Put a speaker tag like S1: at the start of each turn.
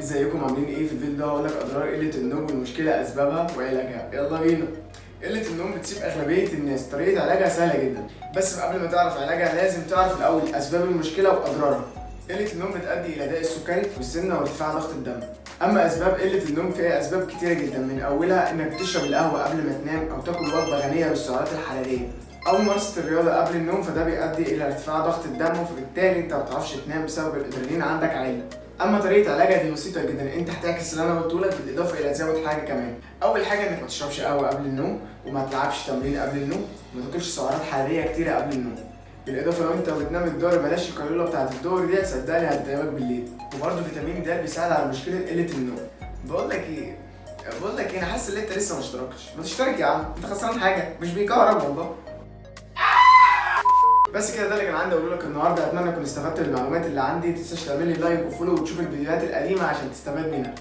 S1: ازيكم عاملين ايه؟ في الفيديو ده هقول لك اضرار قله النوم والمشكله اسبابها وعلاجها. يلا بينا. قله النوم بتسيب اغلبيه الناس. طريقه علاجها سهله جدا، بس قبل ما تعرف علاجها لازم تعرف الاول اسباب المشكله واضرارها. قله النوم بتؤدي الى داء السكري والسمنه وارتفاع ضغط الدم. اما اسباب قله النوم فيها اسباب كتيره جدا، من اولها انك تشرب القهوه قبل ما تنام او تاكل وجبه غنيه بالسعرات الحراريه او ممارسه الرياضه قبل النوم، فده بيؤدي الى ارتفاع ضغط الدم، فبالتالي انت ما بتعرفش تنام بسبب الادرينالين عندك عالي. اما طريقه علاجها دي بسيطه جدا، انت هتعكس اللي انا قلته لك بالاضافه الى تزود حاجه كمان. اول حاجه انك ما تشربش قهوه قبل النوم، وما تلعبش تمرين قبل النوم، وما تاكلش سعرات حراريه كتيره قبل النوم. بالاضافه لو انت بتنام الظهر بلاش القيلوله بتاعه الظهر دي، صدقني هتتعبك بالليل. وبرده فيتامين د بيساعد على مشكله قله النوم. بقول لك ايه، انا حاسس ان انت لسه ما اشتركتش. ما تشترك يا عم، انت خسران حاجه؟ مش بيكهرب والله. بس كده، ده اللي كان عندي اقوله لك النهارده. اتمنى تكون استفدت بالمعلومات اللي عندي. متنساش تعمل لي لايك وفولو وتشوف الفيديوهات القديمه عشان تستفاد منها.